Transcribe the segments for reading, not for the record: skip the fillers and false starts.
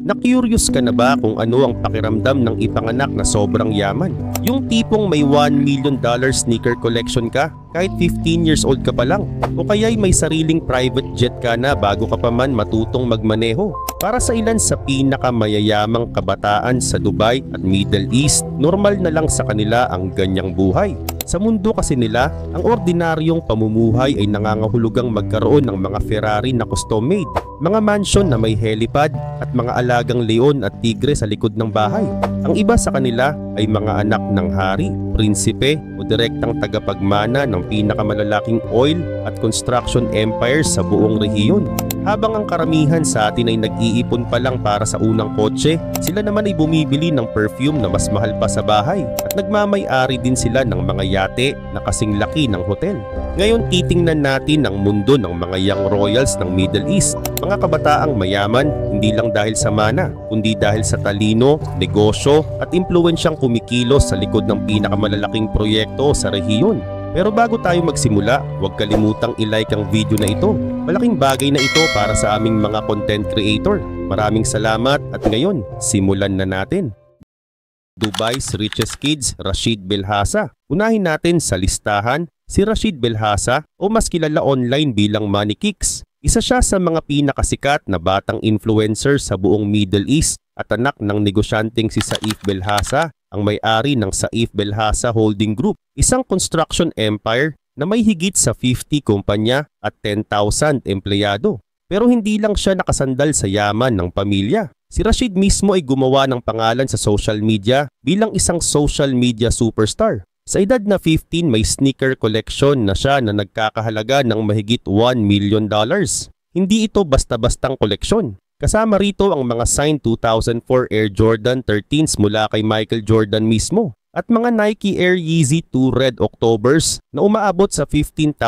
Na-curious ka na ba kung ano ang pakiramdam ng ipanganak na sobrang yaman? Yung tipong may $1 million sneaker collection ka kahit 15 years old ka pa lang. O kaya'y may sariling private jet ka na bago ka pa man matutong magmaneho. Para sa ilan sa pinakamayayamang kabataan sa Dubai at Middle East, normal na lang sa kanila ang ganyang buhay. Sa mundo kasi nila, ang ordinaryong pamumuhay ay nangangahulugang magkaroon ng mga Ferrari na custom-made, mga mansion na may helipad at mga alagang leon at tigre sa likod ng bahay. Ang iba sa kanila ay mga anak ng hari, prinsipe o direktang tagapagmana ng pinakamalalaking oil at construction empires sa buong rehiyon. Habang ang karamihan sa atin ay nag-iipon pa lang para sa unang kotse, sila naman ay bumibili ng perfume na mas mahal pa sa bahay at nagmamay-ari din sila ng mga yate na kasing laki ng hotel. Ngayon titingnan natin ang mundo ng mga young royals ng Middle East, mga kabataang mayaman hindi lang dahil sa mana, kundi dahil sa talino, negosyo at impluwensyang kumikilos sa likod ng pinakamalalaking proyekto sa rehiyon. Pero bago tayo magsimula, huwag kalimutang i-like ang video na ito. Malaking bagay na ito para sa aming mga content creator. Maraming salamat at ngayon, simulan na natin. Dubai's richest kids, Rashid Belhassa. Unahin natin sa listahan si Rashid Belhassa o mas kilala online bilang Money Kicks. Isa siya sa mga pinakasikat na batang influencer sa buong Middle East at anak ng negosyanteng si Saif Belhassa, ang may-ari ng Saif Belhassa Holding Group, isang construction empire na may higit sa 50 kumpanya at 10,000 empleyado. Pero hindi lang siya nakasandal sa yaman ng pamilya. Si Rashid mismo ay gumawa ng pangalan sa social media bilang isang social media superstar. Sa edad na 15 may sneaker collection na siya na nagkakahalaga ng mahigit $1 million. Hindi ito basta-bastang koleksyon. Kasama rito ang mga signed 2004 Air Jordan 13s mula kay Michael Jordan mismo at mga Nike Air Yeezy 2 Red Octobers na umaabot sa $15,000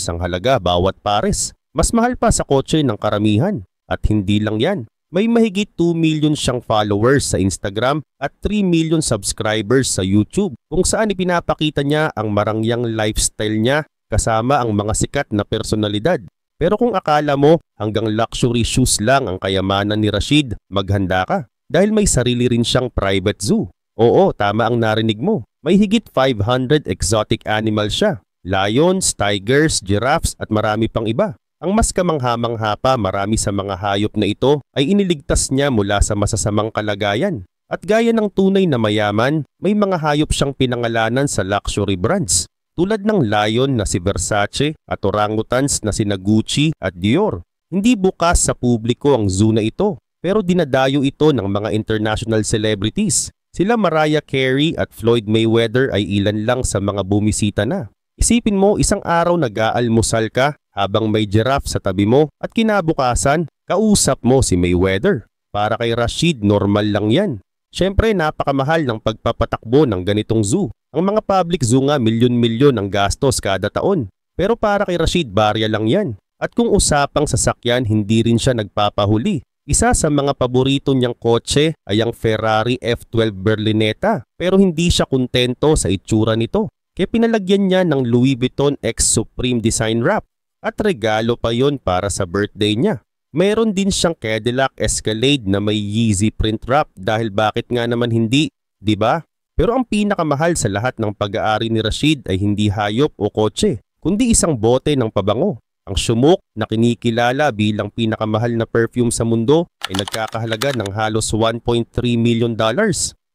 ang halaga bawat pares. Mas mahal pa sa kotse ng karamihan. At hindi lang yan. May mahigit 2 million siyang followers sa Instagram at 3 million subscribers sa YouTube kung saan ipinapakita niya ang marangyang lifestyle niya kasama ang mga sikat na personalidad. Pero kung akala mo hanggang luxury shoes lang ang kayamanan ni Rashid, maghanda ka dahil may sarili rin siyang private zoo. Oo, tama ang narinig mo. May higit 500 exotic animals siya. Lions, tigers, giraffes at marami pang iba. Ang mas kamangha-mangha pa, marami sa mga hayop na ito ay iniligtas niya mula sa masasamang kalagayan. At gaya ng tunay na mayaman, may mga hayop siyang pinangalanan sa luxury brands. Tulad ng lion na si Versace at orangutans na sina Gucci at Dior. Hindi bukas sa publiko ang zoo na ito, pero dinadayo ito ng mga international celebrities. Sila Mariah Carey at Floyd Mayweather ay ilan lang sa mga bumisita na. Isipin mo isang araw nag-aalmusal ka habang may giraffe sa tabi mo at kinabukasan, kausap mo si Mayweather. Para kay Rashid, normal lang yan. Siyempre napakamahal ng pagpapatakbo ng ganitong zoo. Ang mga public zoo nga milyon-milyon ang gastos kada taon. Pero para kay Rashid, barya lang yan. At kung usapang sasakyan, hindi rin siya nagpapahuli. Isa sa mga paborito niyang kotse ay ang Ferrari F12 Berlinetta. Pero hindi siya kontento sa itsura nito. Kaya pinalagyan niya ng Louis Vuitton X Supreme Design Wrap. At regalo pa yon para sa birthday niya. Meron din siyang Cadillac Escalade na may Yeezy print wrap dahil bakit nga naman hindi, di ba? Pero ang pinakamahal sa lahat ng pag-aari ni Rashid ay hindi hayop o kotse, kundi isang bote ng pabango. Ang Shumuk na kinikilala bilang pinakamahal na perfume sa mundo ay nagkakahalaga ng halos $1.3 million.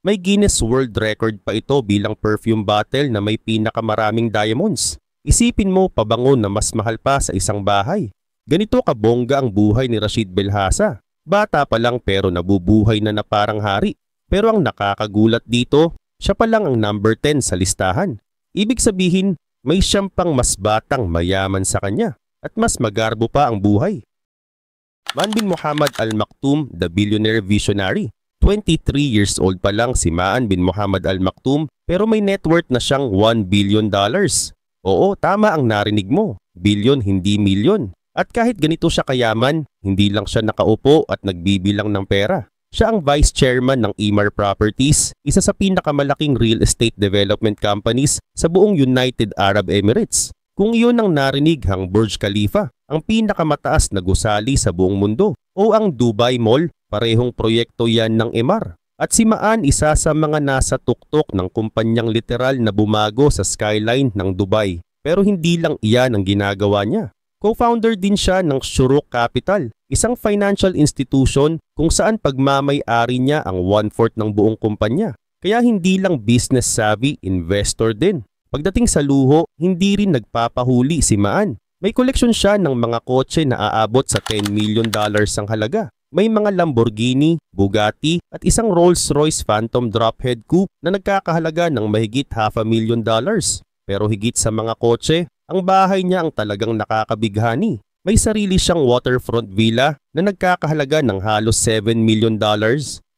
May Guinness World Record pa ito bilang perfume bottle na may pinakamaraming diamonds. Isipin mo pabango na mas mahal pa sa isang bahay. Ganito kabongga ang buhay ni Rashid Belhassa. Bata pa lang pero nabubuhay na parang hari. Pero ang nakakagulat dito, siya pa lang ang number 10 sa listahan. Ibig sabihin, may siyam pang mas batang mayaman sa kanya at mas magarbo pa ang buhay. Maan bin Muhammad Al Maktoum, the billionaire visionary. 23 years old pa lang si Maan bin Muhammad Al Maktoum pero may net worth na siyang $1 billion. Oo, tama ang narinig mo. Billion, hindi milyon. At kahit ganito siya kayaman, hindi lang siya nakaupo at nagbibilang ng pera. Siya ang vice chairman ng Emaar Properties, isa sa pinakamalaking real estate development companies sa buong United Arab Emirates. Kung iyon ang narinig, ang Burj Khalifa, ang pinakamataas na gusali sa buong mundo, o ang Dubai Mall, Parehong proyekto yan ng Emaar. At si Maan isa sa mga nasa tuktok ng kumpanyang literal na bumago sa skyline ng Dubai. Pero hindi lang iyan ang ginagawa niya. Co-founder din siya ng Shuruk Capital, isang financial institution kung saan pagmamay-ari niya ang 1/4 ng buong kumpanya. Kaya hindi lang business savvy, investor din. Pagdating sa luho, hindi rin nagpapahuli si Maan. May koleksyon siya ng mga kotse na aabot sa $10 million ang halaga. May mga Lamborghini, Bugatti at isang Rolls-Royce Phantom Drophead Coupe na nagkakahalaga ng mahigit $500,000. Pero higit sa mga kotse, ang bahay niya ang talagang nakakabighani. May sarili siyang waterfront villa na nagkakahalaga ng halos $7 million.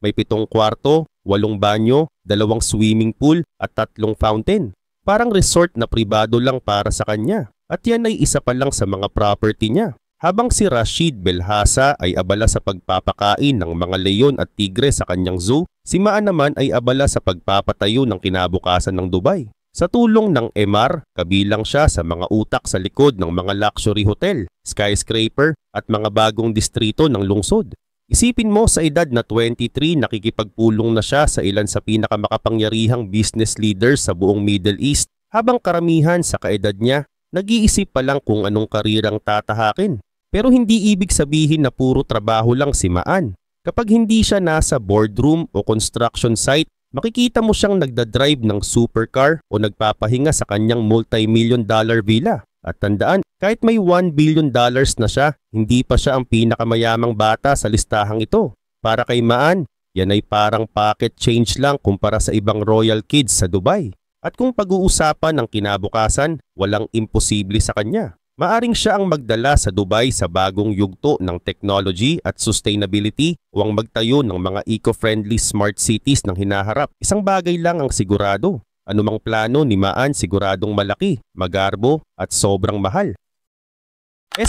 May 7 kwarto, 8 banyo, 2 swimming pool at 3 fountain. Parang resort na pribado lang para sa kanya. At yan ay isa pa lang sa mga property niya. Habang si Rashid Belhassa ay abala sa pagpapakain ng mga leon at tigre sa kanyang zoo, si Maan naman ay abala sa pagpapatayo ng kinabukasan ng Dubai. Sa tulong ng Emaar, kabilang siya sa mga utak sa likod ng mga luxury hotel, skyscraper at mga bagong distrito ng lungsod. Isipin mo sa edad na 23 nakikipagpulong na siya sa ilan sa pinakamakapangyarihang business leaders sa buong Middle East, habang karamihan sa kaedad niya nag-iisip pa lang kung anong karirang tatahakin. Pero hindi ibig sabihin na puro trabaho lang si Maan. Kapag hindi siya nasa boardroom o construction site, makikita mo siyang nagdadrive ng supercar o nagpapahinga sa kanyang multi-million-dollar villa. At tandaan, kahit may $1 billion na siya, hindi pa siya ang pinakamayamang bata sa listahang ito. Para kay Maan, yan ay parang pocket change lang kumpara sa ibang royal kids sa Dubai. At kung pag-uusapan ng kinabukasan, walang imposible sa kanya. Maaring siya ang magdala sa Dubai sa bagong yugto ng technology at sustainability o ang magtayo ng mga eco-friendly smart cities ng hinaharap. Isang bagay lang ang sigurado. Anumang plano ni Maan siguradong malaki, magarbo at sobrang mahal.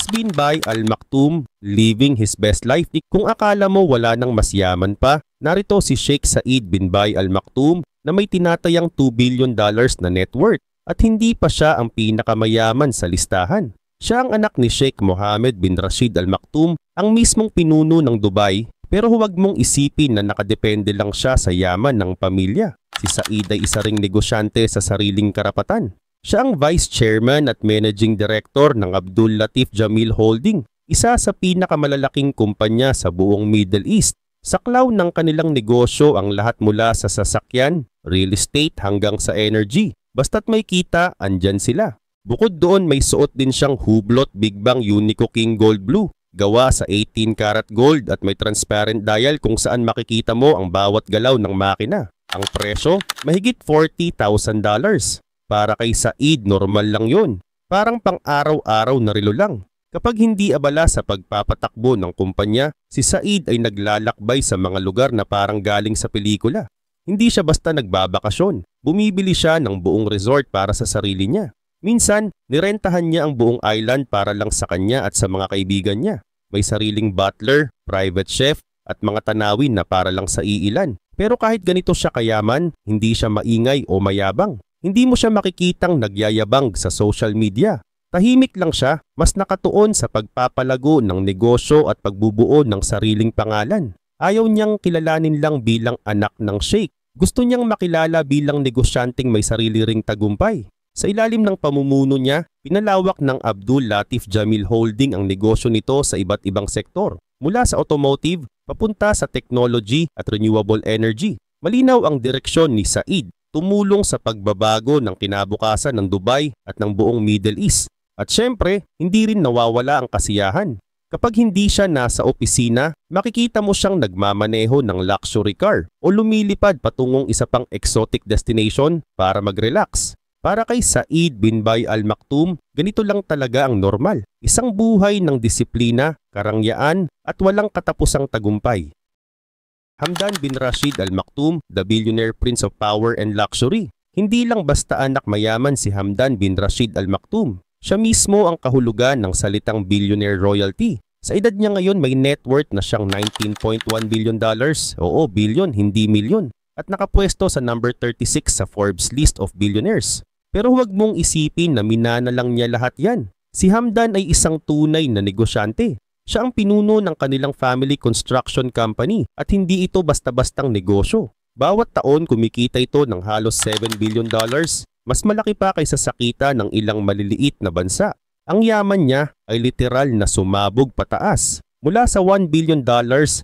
Bin Bay Al Maktoum, living his best life. Kung akala mo wala nang mas yaman pa, narito si Sheikh Said bin Bay Al Maktoum na may tinatayang $2 billion na net worth at hindi pa siya ang pinakamayaman sa listahan. Siya ang anak ni Sheikh Mohammed bin Rashid Al Maktoum, ang mismong pinuno ng Dubai, pero huwag mong isipin na nakadepende lang siya sa yaman ng pamilya. Si Said ay isa ring negosyante sa sariling karapatan. Siya ang Vice Chairman at Managing Director ng Abdul Latif Jamil Holding, isa sa pinakamalalaking kumpanya sa buong Middle East. Saklaw ng kanilang negosyo ang lahat mula sa sasakyan, real estate hanggang sa energy. Basta't may kita, andyan sila. Bukod doon may suot din siyang Hublot Big Bang Unico King Gold Blue. Gawa sa 18 karat gold at may transparent dial kung saan makikita mo ang bawat galaw ng makina. Ang presyo, mahigit $40,000. Para kay Said, normal lang yun. Parang pang-araw-araw na relo lang. Kapag hindi abala sa pagpapatakbo ng kumpanya, si Said ay naglalakbay sa mga lugar na parang galing sa pelikula. Hindi siya basta nagbabakasyon. Bumibili siya ng buong resort para sa sarili niya. Minsan, nirentahan niya ang buong island para lang sa kanya at sa mga kaibigan niya. May sariling butler, private chef, at mga tanawin na para lang sa iilan. Pero kahit ganito siya kayaman, hindi siya maingay o mayabang. Hindi mo siya makikitang nagyayabang sa social media. Tahimik lang siya, mas nakatuon sa pagpapalago ng negosyo at pagbubuo ng sariling pangalan. Ayaw niyang kilalanin lang bilang anak ng sheikh. Gusto niyang makilala bilang negosyanteng may sarili ring tagumpay. Sa ilalim ng pamumuno niya, pinalawak ng Abdul Latif Jamil Holding ang negosyo nito sa iba't ibang sektor. Mula sa automotive, papunta sa technology at renewable energy. Malinaw ang direksyon ni Said, tumulong sa pagbabago ng kinabukasan ng Dubai at ng buong Middle East. At syempre, hindi rin nawawala ang kasiyahan. Kapag hindi siya nasa opisina, makikita mo siyang nagmamaneho ng luxury car o lumilipad patungong isa pang exotic destination para mag-relax. Para kay Said bin Bay Al Maktoum, ganito lang talaga ang normal. Isang buhay ng disiplina, karangyaan at walang katapusang tagumpay. Hamdan bin Rashid Al Maktoum, the billionaire prince of power and luxury. Hindi lang basta anak mayaman si Hamdan bin Rashid Al Maktoum. Siya mismo ang kahulugan ng salitang billionaire royalty. Sa edad niya ngayon may net worth na siyang $19.1 billion. Oo, billion, hindi milyon. At nakapwesto sa number 36 sa Forbes list of billionaires. Pero huwag mong isipin na minana lang niya lahat yan. Si Hamdan ay isang tunay na negosyante. Siya ang pinuno ng kanilang family construction company at hindi ito basta-bastang negosyo. Bawat taon kumikita ito ng halos $7 billion, mas malaki pa kaysa sa kita ng ilang maliliit na bansa. Ang yaman niya ay literal na sumabog pataas. Mula sa $1 billion,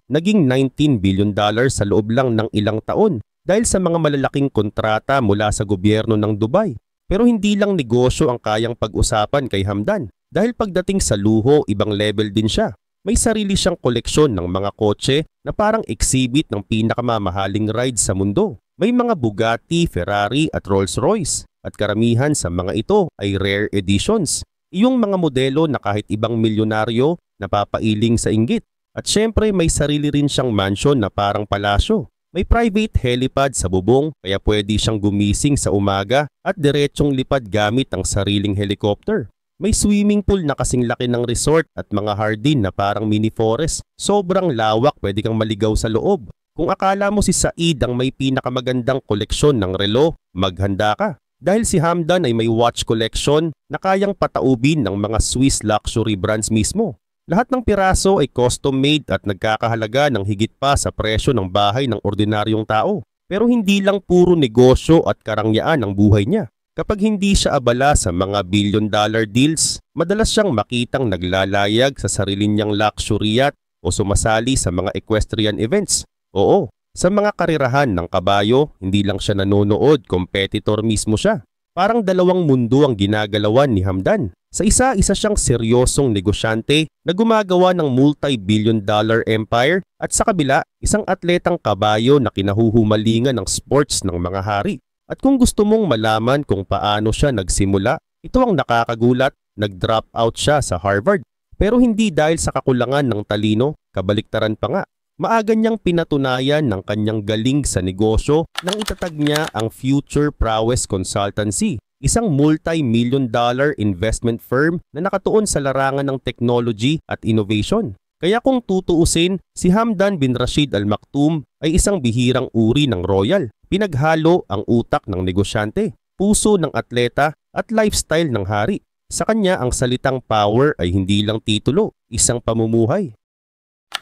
naging $19 billion sa loob lang ng ilang taon dahil sa mga malalaking kontrata mula sa gobyerno ng Dubai. Pero hindi lang negosyo ang kayang pag-usapan kay Hamdan. Dahil pagdating sa luho, ibang level din siya. May sarili siyang koleksyon ng mga kotse na parang exhibit ng pinakamamahaling ride sa mundo. May mga Bugatti, Ferrari at Rolls-Royce at karamihan sa mga ito ay rare editions. Iyong mga modelo na kahit ibang milyonaryo napapailing sa inggit. At syempre may sarili rin siyang mansion na parang palasyo. May private helipad sa bubong kaya pwede siyang gumising sa umaga at diretsong lipad gamit ang sariling helicopter. May swimming pool na kasing laki ng resort at mga hardin na parang mini forest. Sobrang lawak, pwede kang maligaw sa loob. Kung akala mo si Said ang may pinakamagandang koleksyon ng relo, maghanda ka. Dahil si Hamdan ay may watch collection na kayang pataubin ng mga Swiss luxury brands mismo. Lahat ng piraso ay custom made at nagkakahalaga ng higit pa sa presyo ng bahay ng ordinaryong tao. Pero hindi lang puro negosyo at karangyaan ang buhay niya. Kapag hindi siya abala sa mga billion-dollar deals, madalas siyang makitang naglalayag sa sarili niyang luxury yacht o sumasali sa mga equestrian events. Oo, sa mga karirahan ng kabayo, hindi lang siya nanonood, competitor mismo siya. Parang dalawang mundo ang ginagalawan ni Hamdan. Sa isa siyang seryosong negosyante na gumagawa ng multi-billion-dollar empire at sa kabila, isang atletang kabayo na kinahuhumalingan ng sports ng mga hari. At kung gusto mong malaman kung paano siya nagsimula, ito ang nakakagulat, nag-drop out siya sa Harvard. Pero hindi dahil sa kakulangan ng talino, kabaliktaran pa nga. Maaga niyang pinatunayan ng kanyang galing sa negosyo nang itatag niya ang Future Prowess Consultancy, isang multi-million-dollar investment firm na nakatuon sa larangan ng technology at innovation. Kaya kung tutuusin, si Hamdan bin Rashid Al Maktoum ay isang bihirang uri ng royal. Pinaghalo ang utak ng negosyante, puso ng atleta at lifestyle ng hari. Sa kanya ang salitang power ay hindi lang titulo, isang pamumuhay.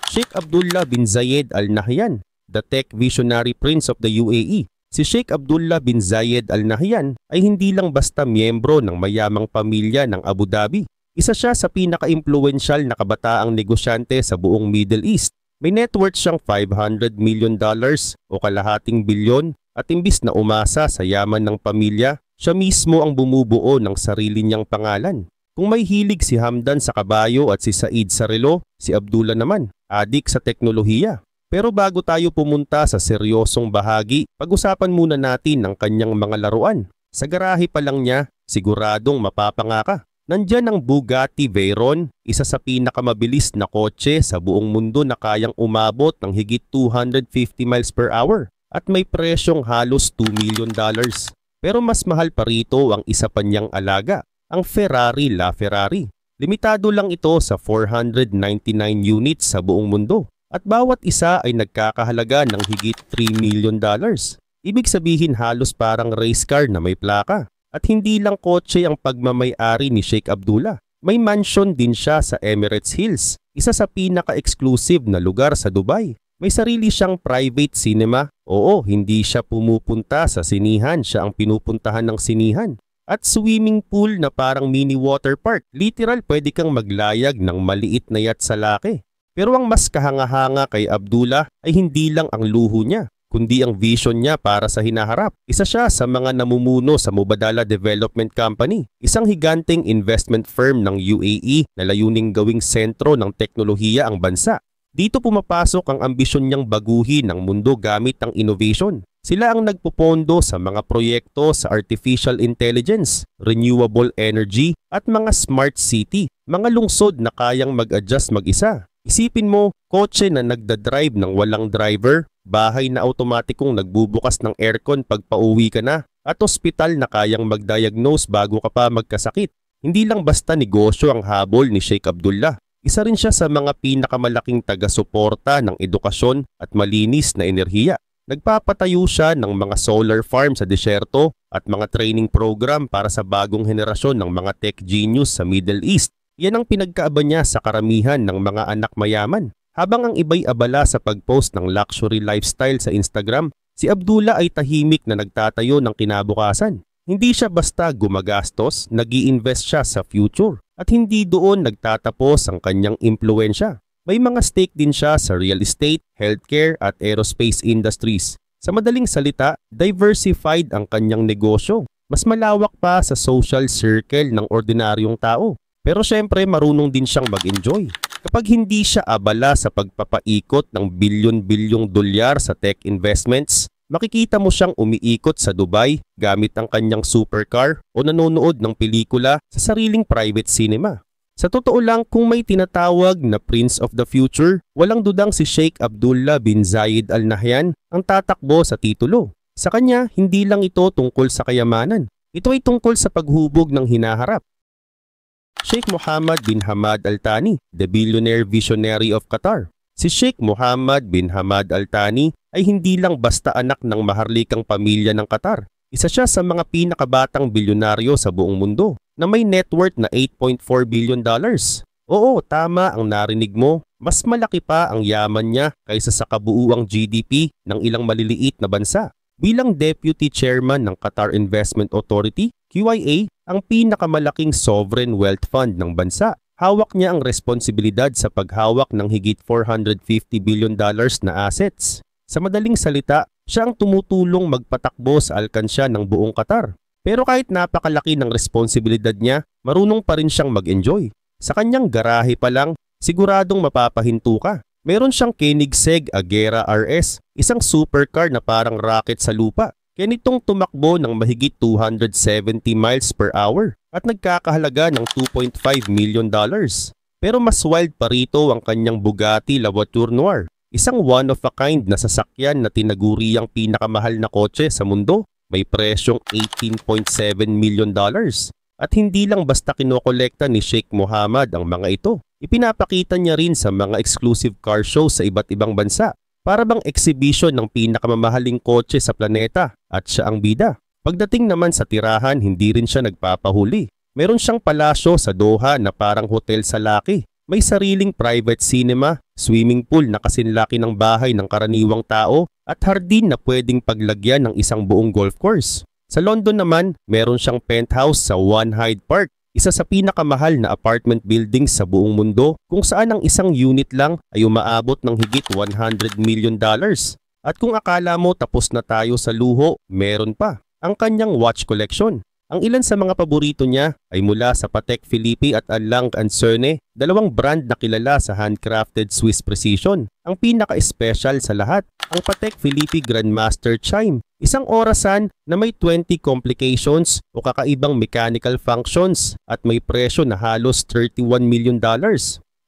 Sheikh Abdullah bin Zayed Al Nahyan, the tech visionary prince of the UAE. Si Sheikh Abdullah bin Zayed Al Nahyan ay hindi lang basta miyembro ng mayamang pamilya ng Abu Dhabi. Isa siya sa pinaka-impluwensyal na kabataang negosyante sa buong Middle East. May net worth siyang $500 million o kalahating bilyon at imbis na umasa sa yaman ng pamilya, siya mismo ang bumubuo ng sarili niyang pangalan. Kung may hilig si Hamdan sa kabayo at si Said sa relo, si Abdullah naman, adik sa teknolohiya. Pero bago tayo pumunta sa seryosong bahagi, pag-usapan muna natin ang kanyang mga laruan. Sa garahe pa lang niya, siguradong mapapanga ka. Nandyan ang Bugatti Veyron, isa sa pinakamabilis na kotse sa buong mundo na kayang umabot ng higit 250 miles per hour at may presyong halos $2 million. Pero mas mahal pa rito ang isa pa niyang alaga, ang Ferrari LaFerrari. Limitado lang ito sa 499 units sa buong mundo at bawat isa ay nagkakahalaga ng higit $3 million. Ibig sabihin halos parang race car na may plaka. At hindi lang kotse ang pagmamay-ari ni Sheikh Abdullah. May mansion din siya sa Emirates Hills, isa sa pinaka-exclusive na lugar sa Dubai. May sarili siyang private cinema. Oo, hindi siya pumupunta sa sinihan, siya ang pinupuntahan ng sinihan. At swimming pool na parang mini water park. Literal pwede kang maglayag ng maliit na yacht sa laki. Pero ang mas kahanga-hanga kay Abdullah ay hindi lang ang luho niya, kundi ang vision niya para sa hinaharap. Isa siya sa mga namumuno sa Mubadala Development Company, isang higanteng investment firm ng UAE na layuning gawing sentro ng teknolohiya ang bansa. Dito pumapasok ang ambisyon niyang baguhin ang mundo gamit ang innovation. Sila ang nagpupondo sa mga proyekto sa artificial intelligence, renewable energy at mga smart city, mga lungsod na kayang mag-adjust mag-isa. Isipin mo, kotse na nagdadrive ng walang driver, bahay na automatikong nagbubukas ng aircon pag pauwi ka na, at ospital na kayang mag-diagnose bago ka pa magkasakit. Hindi lang basta negosyo ang habol ni Sheikh Abdullah. Isa rin siya sa mga pinakamalaking taga-suporta ng edukasyon at malinis na enerhiya. Nagpapatayo siya ng mga solar farm sa disyerto at mga training program para sa bagong henerasyon ng mga tech genius sa Middle East. Yan ang pinagkaaba niya sa karamihan ng mga anak mayaman. Habang ang iba'y abala sa pag-post ng luxury lifestyle sa Instagram, si Abdullah ay tahimik na nagtatayo ng kinabukasan. Hindi siya basta gumagastos, nag-i-invest siya sa future. At hindi doon nagtatapos ang kanyang impluensya. May mga stake din siya sa real estate, healthcare at aerospace industries. Sa madaling salita, diversified ang kanyang negosyo. Mas malawak pa sa social circle ng ordinaryong tao. Pero syempre marunong din siyang mag-enjoy. Kapag hindi siya abala sa pagpapaikot ng bilyon-bilyong dolyar sa tech investments, makikita mo siyang umiikot sa Dubai gamit ang kanyang supercar o nanonood ng pelikula sa sariling private cinema. Sa totoo lang, kung may tinatawag na Prince of the Future, walang dudang si Sheikh Abdullah bin Zayed Al Nahyan ang tatakbo sa titulo. Sa kanya, hindi lang ito tungkol sa kayamanan. Ito ay tungkol sa paghubog ng hinaharap. Sheikh Mohammed bin Hamad Al Thani, the billionaire visionary of Qatar. Si Sheikh Mohammed bin Hamad Al Thani ay hindi lang basta anak ng maharlikang pamilya ng Qatar. Isa siya sa mga pinakabatang bilyonaryo sa buong mundo na may net worth na $8.4 billion. Oo, tama ang narinig mo. Mas malaki pa ang yaman niya kaysa sa kabuuang GDP ng ilang maliliit na bansa. Bilang Deputy Chairman ng Qatar Investment Authority, QIA, ang pinakamalaking sovereign wealth fund ng bansa. Hawak niya ang responsibilidad sa paghawak ng higit $450 billion na assets. Sa madaling salita, siya ang tumutulong magpatakbo sa alkansya ng buong Qatar. Pero kahit napakalaki ng responsibilidad niya, marunong pa rin siyang mag-enjoy. Sa kanyang garahe pa lang, siguradong mapapahinto ka. Meron siyang Koenigsegg Agera RS, isang supercar na parang rocket sa lupa. Kaya nitong tumakbo ng mahigit 270 miles per hour at nagkakahalaga ng $2.5 million. Pero mas wild pa rito ang kanyang Bugatti La Voiture Noire, isang one-of-a-kind na sasakyan na tinaguriang pinakamahal na kotse sa mundo. May presyong $18.7 million. At hindi lang basta kinokolekta ni Sheikh Mohammed ang mga ito. Ipinapakita niya rin sa mga exclusive car shows sa iba't ibang bansa. Para bang exhibition ng pinakamamahaling kotse sa planeta at siya ang bida. Pagdating naman sa tirahan, hindi rin siya nagpapahuli. Meron siyang palasyo sa Doha na parang hotel sa laki. May sariling private cinema, swimming pool na kasinlaki ng bahay ng karaniwang tao at hardin na pwedeng paglagyan ng isang buong golf course. Sa London naman, meron siyang penthouse sa One Hyde Park, isa sa pinakamahal na apartment buildings sa buong mundo kung saan ang isang unit lang ay umaabot ng higit $100 million. At kung akala mo tapos na tayo sa luho, meron pa ang kanyang watch collection. Ang ilan sa mga paborito niya ay mula sa Patek Philippe at A. Lange & Söhne, dalawang brand na kilala sa handcrafted Swiss precision. Ang pinaka-espesyal sa lahat, ang Patek Philippe Grandmaster Chime, isang orasan na may 20 complications o kakaibang mechanical functions at may presyo na halos $31 million.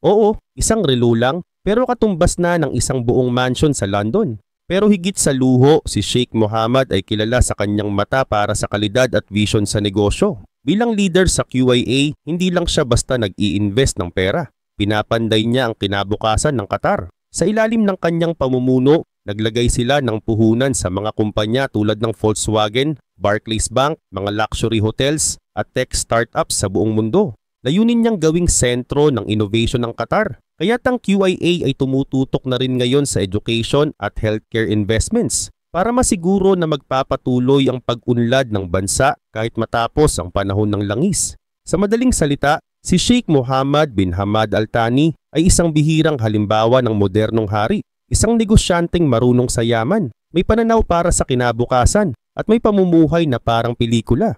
Oo, isang relo lang pero katumbas na ng isang buong mansion sa London. Pero higit sa luho, si Sheikh Mohammed ay kilala sa kanyang mata para sa kalidad at vision sa negosyo. Bilang leader sa QIA, hindi lang siya basta nag-i-invest ng pera. Pinapanday niya ang kinabukasan ng Qatar. Sa ilalim ng kanyang pamumuno, naglagay sila ng puhunan sa mga kumpanya tulad ng Volkswagen, Barclays Bank, mga luxury hotels at tech startups sa buong mundo. Layunin niyang gawing sentro ng innovation ng Qatar. Kaya't ang QIA ay tumututok na rin ngayon sa education at healthcare investments para masiguro na magpapatuloy ang pag-unlad ng bansa kahit matapos ang panahon ng langis. Sa madaling salita, si Sheikh Mohammed bin Hamad Al Thani ay isang bihirang halimbawa ng modernong hari, isang negosyanteng marunong sa yaman, may pananaw para sa kinabukasan at may pamumuhay na parang pelikula.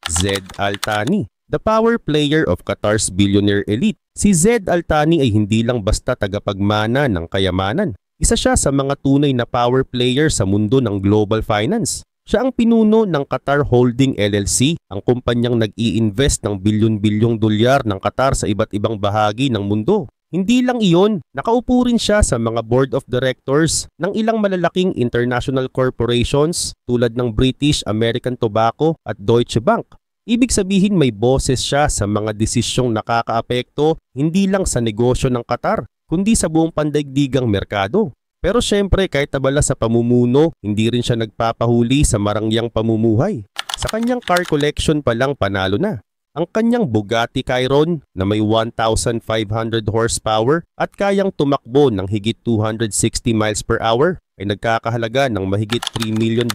Zed Al Thani, the power player of Qatar's billionaire elite. Si Zed Al Thani ay hindi lang basta tagapagmana ng kayamanan. Isa siya sa mga tunay na power player sa mundo ng global finance. Siya ang pinuno ng Qatar Holding LLC, ang kumpanyang nag-i-invest ng bilyon-bilyong dolyar ng Qatar sa iba't ibang bahagi ng mundo. Hindi lang iyon, nakaupo rin siya sa mga board of directors ng ilang malalaking international corporations tulad ng British American Tobacco at Deutsche Bank. Ibig sabihin may boses siya sa mga desisyong nakakaapekto hindi lang sa negosyo ng Qatar, kundi sa buong pandaigdigang merkado. Pero syempre kahit abala sa pamumuno, hindi rin siya nagpapahuli sa marangyang pamumuhay. Sa kanyang car collection pa lang panalo na. Ang kanyang Bugatti Chiron na may 1,500 horsepower at kayang tumakbo ng higit 260 miles per hour ay nagkakahalaga ng mahigit $3 million.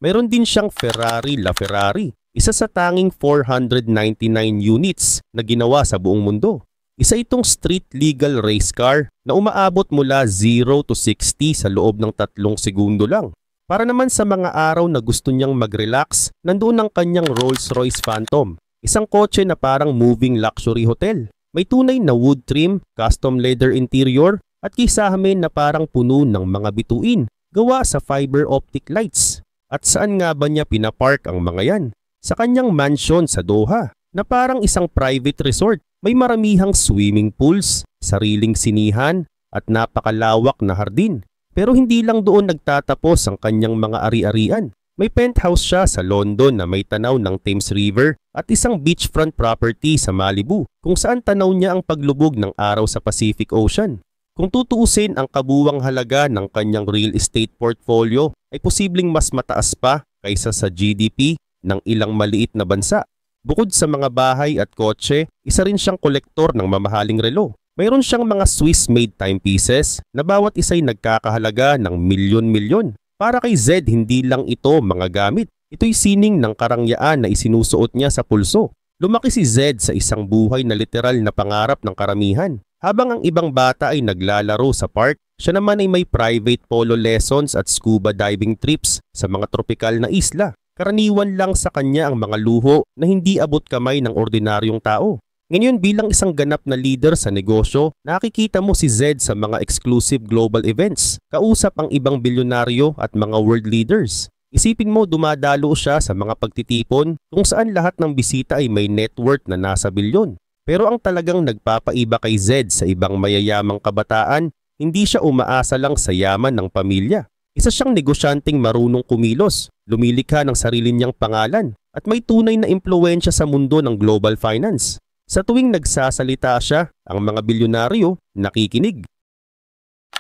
Mayroon din siyang Ferrari LaFerrari, isa sa tanging 499 units na ginawa sa buong mundo. Isa itong street legal race car na umaabot mula 0 to 60 sa loob ng 3 segundo lang. Para naman sa mga araw na gusto niyang mag-relax, nandoon ang kanyang Rolls-Royce Phantom, isang kotse na parang moving luxury hotel. May tunay na wood trim, custom leather interior at kisame na parang puno ng mga bituin gawa sa fiber optic lights. At saan nga ba niya pinapark ang mga yan? Sa kanyang mansion sa Doha na parang isang private resort. May maramihang swimming pools, sariling sinihan at napakalawak na hardin. Pero hindi lang doon nagtatapos ang kanyang mga ari-arian. May penthouse siya sa London na may tanaw ng Thames River at isang beachfront property sa Malibu kung saan tanaw niya ang paglubog ng araw sa Pacific Ocean. Kung tutuusin ang kabuwang halaga ng kanyang real estate portfolio ay posibleng mas mataas pa kaysa sa GDP ng ilang maliit na bansa. Bukod sa mga bahay at kotse, isa rin siyang kolektor ng mamahaling relo. Mayroon siyang mga Swiss-made timepieces na bawat isa'y nagkakahalaga ng milyon-milyon. Para kay Zed, hindi lang ito mga gamit. Ito'y sining ng karangyaan na isinusuot niya sa pulso. Lumaki si Zed sa isang buhay na literal na pangarap ng karamihan. Habang ang ibang bata ay naglalaro sa park, siya naman ay may private polo lessons at scuba diving trips sa mga tropikal na isla. Karaniwan lang sa kanya ang mga luho na hindi abot kamay ng ordinaryong tao. Ngayon bilang isang ganap na leader sa negosyo, nakikita mo si Zed sa mga exclusive global events, kausap ang ibang bilyonaryo at mga world leaders. Isipin mo dumadalo siya sa mga pagtitipon kung saan lahat ng bisita ay may net worth na nasa bilyon. Pero ang talagang nagpapaiba kay Zed sa ibang mayayamang kabataan, hindi siya umaasa lang sa yaman ng pamilya. Isa siyang negosyanteng marunong kumilos, lumilikha ng sarili niyang pangalan at may tunay na impluwensya sa mundo ng global finance. Sa tuwing nagsasalita siya, ang mga bilyonaryo nakikinig.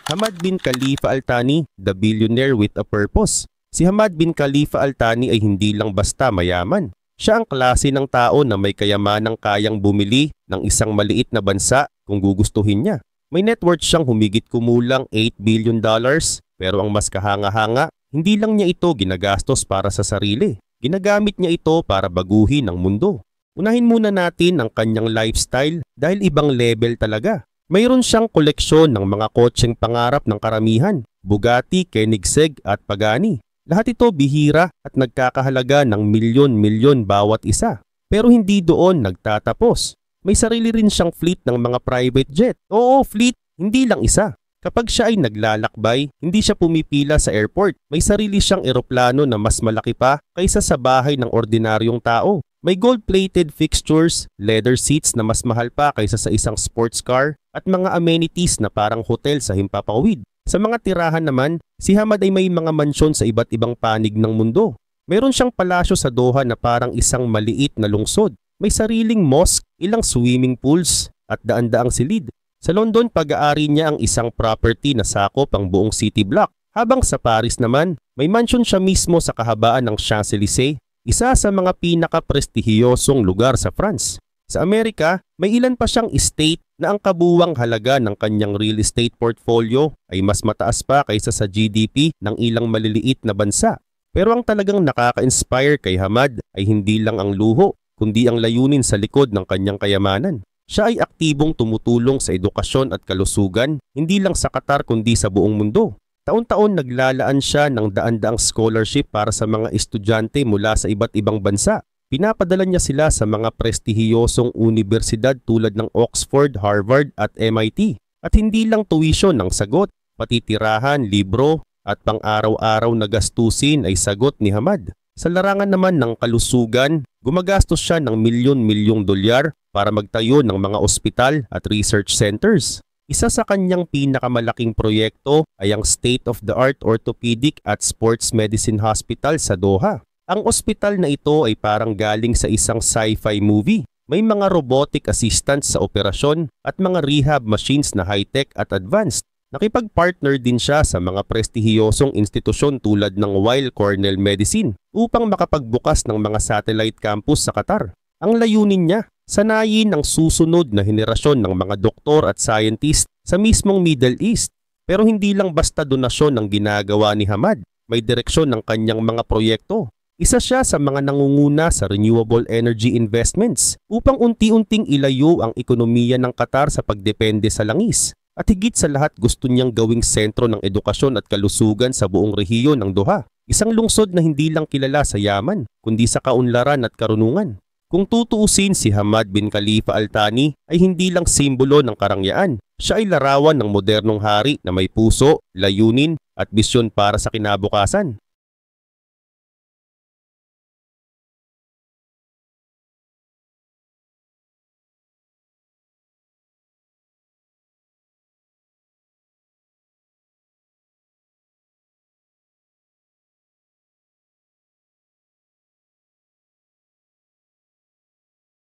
Hamad bin Khalifa Al Thani, the billionaire with a purpose. Si Hamad bin Khalifa Al Thani ay hindi lang basta mayaman. Siya ang klase ng tao na may kayamanang kayang bumili ng isang maliit na bansa kung gugustuhin niya. May net worth siyang humigit kumulang $8 billion. Pero ang mas kahanga-hanga, hindi lang niya ito ginagastos para sa sarili. Ginagamit niya ito para baguhin ang mundo. Unahin muna natin ang kanyang lifestyle dahil ibang level talaga. Mayroon siyang koleksyon ng mga kotseng pangarap ng karamihan, Bugatti, Koenigsegg at Pagani. Lahat ito bihira at nagkakahalaga ng milyon-milyon bawat isa. Pero hindi doon nagtatapos. May sarili rin siyang fleet ng mga private jet. Oo, fleet, hindi lang isa. Kapag siya ay naglalakbay, hindi siya pumipila sa airport. May sarili siyang eroplano na mas malaki pa kaysa sa bahay ng ordinaryong tao. May gold-plated fixtures, leather seats na mas mahal pa kaysa sa isang sports car, at mga amenities na parang hotel sa Himpapawid. Sa mga tirahan naman, si Hamad ay may mga mansyon sa iba't ibang panig ng mundo. Mayroon siyang palasyo sa Doha na parang isang maliit na lungsod. May sariling mosque, ilang swimming pools, at daan-daang silid. Sa London, pag-aari niya ang isang property na sakop ang buong city block. Habang sa Paris naman, may mansion siya mismo sa kahabaan ng Champs-Élysées, isa sa mga pinaka-prestihiyosong lugar sa France. Sa Amerika, may ilan pa siyang estate na ang kabuwang halaga ng kanyang real estate portfolio ay mas mataas pa kaysa sa GDP ng ilang maliliit na bansa. Pero ang talagang nakaka-inspire kay Hamad ay hindi lang ang luho, kundi ang layunin sa likod ng kanyang kayamanan. Siya ay aktibong tumutulong sa edukasyon at kalusugan, hindi lang sa Qatar kundi sa buong mundo. Taon-taon naglalaan siya ng daan-daang scholarship para sa mga estudyante mula sa iba't ibang bansa. Pinapadala niya sila sa mga prestihiyosong universidad tulad ng Oxford, Harvard at MIT. At hindi lang tuition ang sagot, pati tirahan, libro at pang-araw-araw na gastusin ay sagot ni Hamad. Sa larangan naman ng kalusugan, gumagastos siya ng milyon-milyong dolyar para magtayo ng mga ospital at research centers. Isa sa kanyang pinakamalaking proyekto ay ang state-of-the-art orthopedic at sports medicine hospital sa Doha. Ang ospital na ito ay parang galing sa isang sci-fi movie. May mga robotic assistants sa operasyon at mga rehab machines na high-tech at advanced. Nakipag-partner din siya sa mga prestihiyosong institusyon tulad ng Weill Cornell Medicine upang makapagbukas ng mga satellite campus sa Qatar. Ang layunin niya, sanayin ang susunod na henerasyon ng mga doktor at scientist sa mismong Middle East. Pero hindi lang basta donasyon ang ginagawa ni Hamad, may direksyon ng kanyang mga proyekto. Isa siya sa mga nangunguna sa renewable energy investments upang unti-unting ilayo ang ekonomiya ng Qatar sa pagdepende sa langis. At higit sa lahat gusto niyang gawing sentro ng edukasyon at kalusugan sa buong rehiyon ng Doha. Isang lungsod na hindi lang kilala sa yaman, kundi sa kaunlaran at karunungan. Kung tutuusin, si Hamad bin Khalifa Al Thani ay hindi lang simbolo ng karangyaan. Siya ay larawan ng modernong hari na may puso, layunin at bisyon para sa kinabukasan.